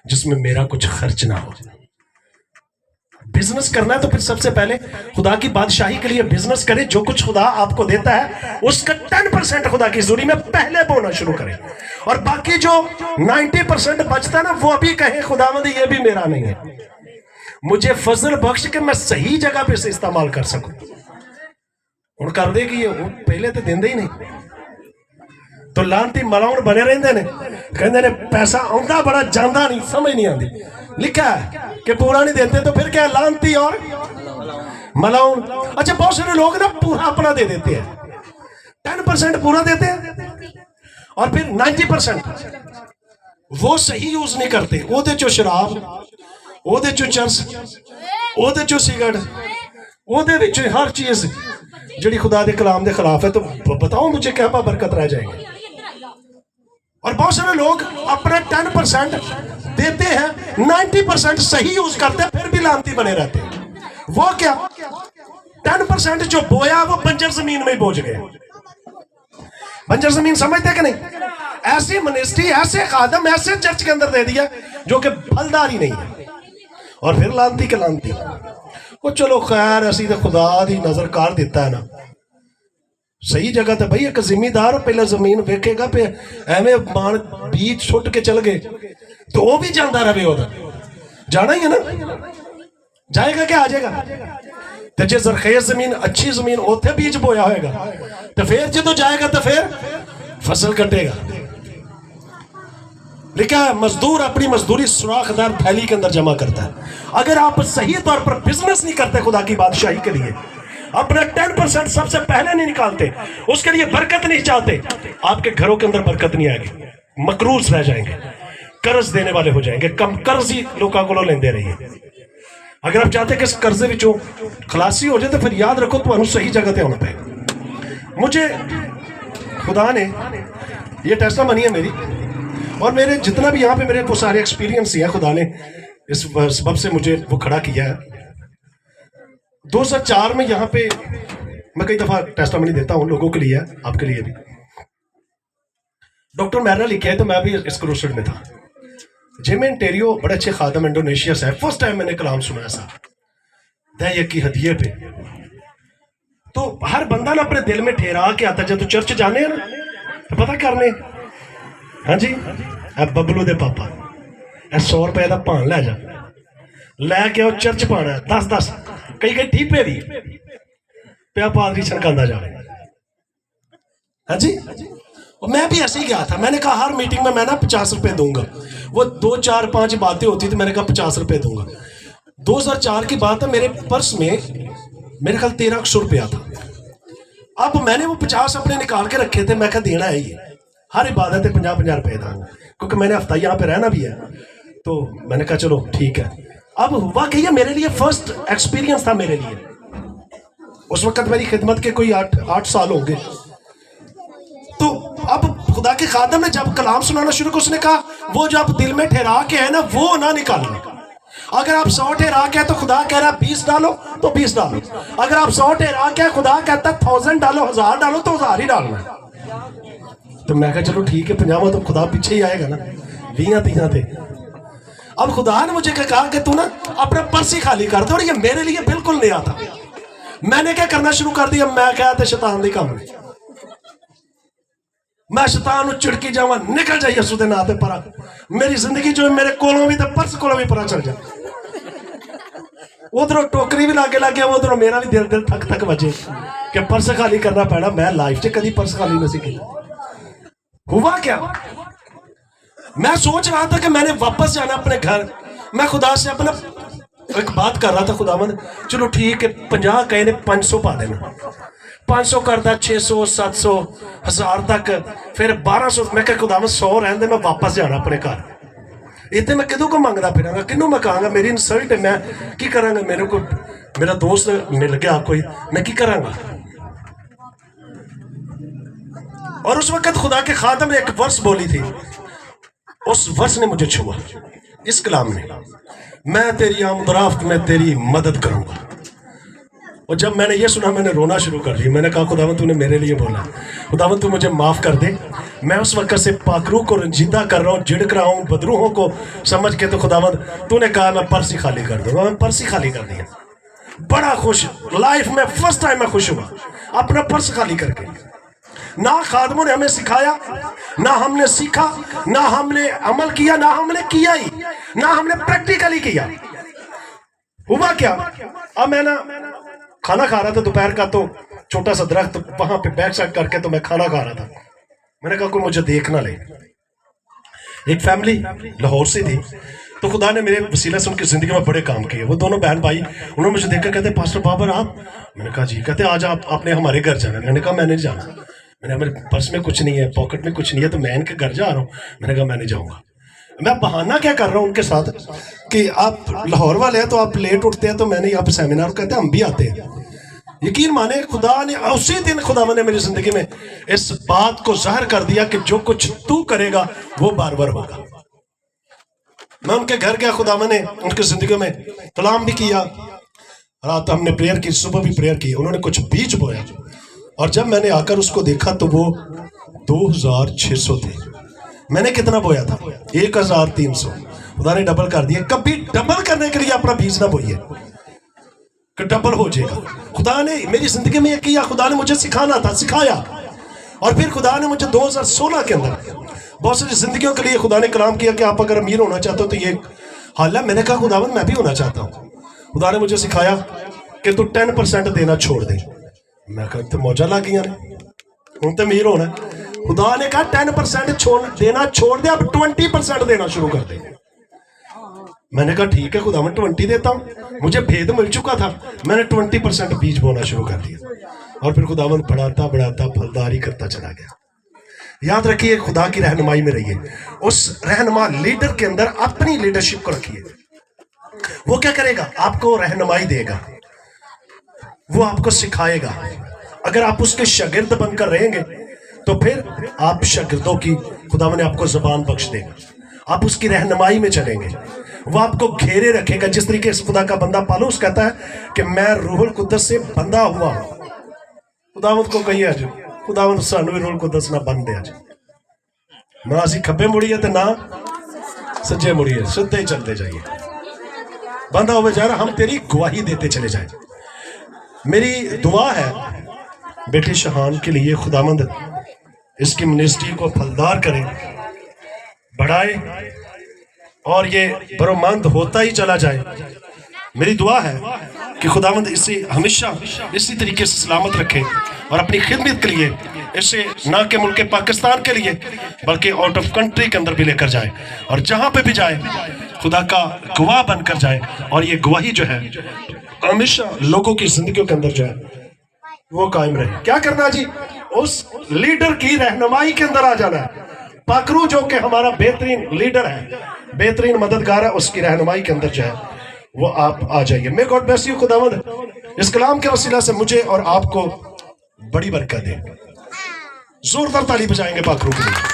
जिसमें मेरा कुछ खर्च ना हो। बिजनेस करना है तो फिर सबसे पहले खुदा की बादशाही के लिए बिजनेस करें। जो कुछ खुदा आपको देता है उसका 10% खुदा की जोड़ी में पहले बोना शुरू करें, और बाकी जो 90% बचता है ना, वो अभी कहें खुदावंद ये भी मेरा नहीं है, मुझे फजल बख्श के मैं सही जगह पे से इस्तेमाल कर सकूं। हुण कर दे कि वो पहले तो देंदे ही नहीं, तो लानती मलाउन बने रहंदे ने, कहंदे ने पैसा आउंदा बड़ा जांदा नहीं, समझ नहीं आती। लिखा है कि पूरा नहीं देते तो फिर क्या, लानती और मलाउन। अच्छा, बहुत सारे लोग ना पूरा अपना दे देते हैं, 10% पूरा देते हैं और फिर 90% वो सही यूज नहीं करते। ओदे चो शराब, ओदे चो चरस, ओदे चो सिगरेट, ओदे विच हर चीज जिहड़ी खुदा दे कलाम दे खिलाफ है। तो बताओ मुझे क्या बरकत रह जाएगी? और बहुत सारे लोग अपना 10% देते हैं, 90% सही यूज करते हैं, फिर भी लानती बने रहते हैं। वो क्या, 10% जो बोया वो बंजर जमीन में ही बोझ गए। बंजर जमीन समझते कि नहीं? ऐसी मिनिस्ट्री, ऐसे खादम, ऐसे चर्च के अंदर दे दिया जो कि फलदार ही नहीं है, और फिर लानती के लानती। वो चलो खैर, असी तो खुदा दी नजर कर दिता है ना, सही जगह तो भाई एक जिम्मेदार पहले जमीन वेखेगा पे, एवं मान बीज छुट के चल गए तो वो भी जाता रहे, उधर जाना ही है ना, जाएगा क्या, आ जाएगा। तो जो जरखेज जमीन, अच्छी जमीन, उथे बीज बोया होगा, तो फिर जो जाएगा तो फिर फसल कटेगा। लिखा है मजदूर अपनी मजदूरी सुराखदार थैली के अंदर जमा करता है। अगर आप सही तौर पर बिजनेस नहीं करते खुदा की बादशाही के लिए, अपना 10% सबसे पहले नहीं निकालते, उसके लिए बरकत नहीं चाहते, आपके घरों के अंदर बरकत नहीं आएगी, मकरूज रह जाएंगे, कर्ज देने वाले हो जाएंगे, कम कर्ज ही लोगों को लेंदे रहिए। अगर आप चाहते कि इस कर्जे विचों खलासी हो जाए तो फिर याद रखो तुम्हें सही जगह पे होना पड़ेगा। मुझे खुदा ने, ये टेस्टामनी है मेरी, और मेरे जितना भी यहाँ पे मेरे वो सारे एक्सपीरियंस है, खुदा ने इस सबब से मुझे वो खड़ा किया है। 2004 में यहाँ पे मैं कई दफा टेस्टामनी देता हूँ, लोगों के लिए, आपके लिए भी। डॉक्टर मैरा लिखे है तो मैं भी इस क्रूसेड में था। जेमिन टेरियो बड़े अच्छे खादम इंडोनेशिया से है। फर्स्ट टाइम मैंने कलाम सुना सा दया की हदिये पे, तो हर बंदा ना अपने दिल में ठहरा के आता, जब तू चर्च जाने हैं ना तो पता करने, हाँ जी बबलू दे पापा 100 रुपए का भान लै जा, लैके आओ चर्च पाना 10-10, कई कई ठीपे भी प्या पादरी छनकांदा जा रहे। हाँ जी, और मैं भी ऐसे ही गया था। मैंने कहा हर मीटिंग में मैं ना 50 रुपए दूंगा। वो 2-4-5 बातें होती थी, मैंने कहा 50 रुपए दूंगा। 2004 की बात है, मेरे पर्स में मेरे ख्याल 1300 रुपया था। अब मैंने वो 50 अपने निकाल के रखे थे, मैं कहा देना है ये, हर इबादत है 50-50 रुपए था, क्योंकि मैंने हफ्ता यहाँ पे रहना भी है। तो मैंने कहा चलो ठीक है। अब हुआ कि ये मेरे लिए फर्स्ट एक्सपीरियंस था मेरे लिए। उस वक्त मेरी खिदमत के कोई 8 साल होंगे। तो अब खुदा के खादम ने जब कलाम सुनाना शुरू किया, उसने कहा वो जो आप दिल में ठहरा के है ना वो ना निकालना। अगर आप 100 ठहरा के है तो खुदा कह रहा है 20 डालो तो 20 डालो। अगर आप 100 ठहरा के खुदा कहता 1000 डालो, 1000 डालो तो 1000 ही डालना है। तो मैं कहा चलो ठीक है, 50 तो खुदा पीछे ही आएगा ना, 20-30 थे। अब खुदा ने मुझे कहा कि तू ना अपना पर्स ही खाली कर दे, और ये मेरे लिए बिल्कुल नया था। मैंने क्या करना शुरू कर दिया, मैं क्या तो शैतान दी काम है, मैं शैतान चिड़की जावा, निकल जाइए यसू दे नाम ते परा, मेरी जिंदगी जो मेरे कोलों भी तो पर्स कोलों भी परा चल जा। उधरों टोकरी भी लागे लग गया, उधरों मेरा भी दिल दिल थक थक बजे कि पर्स खाली करना पैना। मैं लाइफ से कभी पर्स खाली नहीं किया। हुआ क्या, मैं सोच रहा था कि मैंने वापस जाना अपने घर। मैं खुदा से अपना एक बात कर रहा था, खुदावंद चलो ठीक है 50 कहे ने 500 पा देना, 500 करता 600 700 1000 तक, फिर 1200। मैं क्या खुदावंद 100 रहने दे, मैं वापस जाना अपने घर। इतने मैं किदों को मंगदा फिरांगा, किनों मैं कहांगा मेरी इंसल्ट है, मैं की करांगा, मेरे को मेरा दोस्त मिल गया कोई, मैं की करांगा। और उस वक्त खुदा के खादम ने एक वर्स बोली थी, उस वर्स ने मुझे छुआ, इस कलाम ने, मैं तेरी आमदराफ्त में तेरी मदद करूंगा। और जब मैंने ये सुना मैंने रोना शुरू कर दिया। मैंने कहा खुदावंद तूने मेरे लिए बोला, खुदावंद तू मुझे माफ कर दे। मैं उस वक्त से पाखरू को रंजीदा कर रहा हूँ, झिड़क रहा हूँ बदरूहों को समझ के। तो खुदावंद तूने कहा मैं पर्स ही खाली कर दूंगा, मैं पर्स ही खाली कर दिया। बड़ा खुश, लाइफ में फर्स्ट टाइम मैं खुश हुआ अपना पर्स खाली करके। ना खादमों ने हमें सिखाया, ना हमने सीखा, ना हमने अमल किया, ना हमने किया ही, ना हमने प्रैक्टिकली किया। हुआ क्या, अब मैं ना खाना खा रहा था दोपहर का, तो छोटा सा दरख्त तो वहां पे बैक साइड करके तो मैं खाना खा रहा था। मैंने कहा कोई मुझे देख ना ले। एक फैमिली लाहौर से थी, तो खुदा ने मेरे वसीला से उनकी जिंदगी में बड़े काम किए। वो दोनों बहन भाई, उन्होंने मुझे देखकर कहते पास्टर बाबर आप। मैंने कहा जी। कहते आज आपने हमारे घर जाना। मैंने कहा मैं नहीं जाना, मैंने मेरे पर्स में कुछ नहीं है, पॉकेट में कुछ नहीं है, तो मैं इनके घर जा रहा हूँ। मैंने कहा मैं नहीं जाऊँगा। मैं बहाना क्या कर रहा हूँ उनके साथ कि आप लाहौर वाले हैं तो आप लेट उठते हैं, तो मैंने यहाँ पे सेमिनार कहते हैं हम भी आते हैं। यकीन माने खुदा ने उसी दिन खुदा ने मेरी जिंदगी में इस बात को जाहिर कर दिया कि जो कुछ तू करेगा वो बार बार होगा। मैं उनके घर गया, खुदा ने उनकी जिंदगी में कलाम भी किया, रात हमने प्रेयर की, सुबह भी प्रेयर की। उन्होंने कुछ बीज बोया, और जब मैंने आकर उसको देखा तो वो 2600 थे। मैंने कितना बोया था? 1300। खुदा ने डबल कर दिया। कभी डबल करने के लिए अपना बीज ना बोइए कि डबल हो जाएगा। खुदा ने मेरी जिंदगी में यह किया, खुदा ने मुझे सिखाना था, सिखाया। और फिर खुदा ने मुझे 2016 के अंदर बहुत सारी जिंदगियों के लिए खुदा ने कलाम किया कि आप अगर अमीर होना चाहते हो तो ये हाल है। मैंने कहा खुदावंद मैं भी होना चाहता हूँ। खुदा ने मुझे सिखाया कि तू 10% देना छोड़ दे। मैं कहा तो मौजा ला गई हूं तो अमीर होना। खुदा ने कहा 10% देना छोड़ दे, अब 20% देना शुरू कर दे। मैंने कहा ठीक है खुदावंद 20 देता हूँ। मुझे भेद मिल चुका था, मैंने 20% बीज बोना शुरू कर दिया। और फिर खुदावंद बढ़ाता बढ़ाता फलदारी करता चला गया। याद रखिए खुदा की रहनुमाई में रहिए, उस रहनुमा लीडर के अंदर अपनी लीडरशिप को रखिए। वो क्या करेगा? आपको रहनुमाई देगा, वो आपको सिखाएगा। अगर आप उसके शागिर्द बनकर रहेंगे तो फिर आप शागिर्दों की खुदा ने आपको जुबान बख्श देगा, आप उसकी रहनुमाई में चलेंगे, वो आपको घेरे रखेगा। जिस तरीके से खुदा का बंदा पौलुस कहता है कि मैं रूहुल कुद्दस से बंधा हुआ हूं। खुदावंद को कहिए अज खुदावंद सानू भी रूहुल कुद्दस ना बन दे, अज ना असी खब्बे मुड़िए ते ना सज्जे मुड़िए, सीधे ही चलते जाइए। बंधा हुए जा रहा, हम तेरी गवाही देते चले जाए। मेरी दुआ है बेटी शहान के लिए, खुदावंद इसकी मिनिस्ट्री को फलदार करे, बढ़ाए और ये बरोमंद होता ही चला जाए। मेरी दुआ है कि खुदावंद इसे हमेशा इसी तरीके से सलामत रखे और अपनी खिदमत के लिए इसे ना के मुल्क पाकिस्तान के लिए बल्कि आउट ऑफ कंट्री के अंदर भी लेकर जाए, और जहां पे भी जाए खुदा का गवाह बनकर जाए, और ये गवाही जो है हमेशा लोगों की जिंदगियों के अंदर जो है वो कायम रहे। क्या करना जी? उस लीडर की रहनुमाई के अंदर आ जाना है। पाकरू जो कि हमारा बेहतरीन लीडर है, बेहतरीन मददगार है, उसकी रहनुमाई के अंदर जो है वो आप आ जाइए। May God bless you. खुदावंद इस कलाम के वसीला से मुझे और आपको बड़ी बरकत दे। जोरदार ताली बजाएंगे पाकरू के लिए।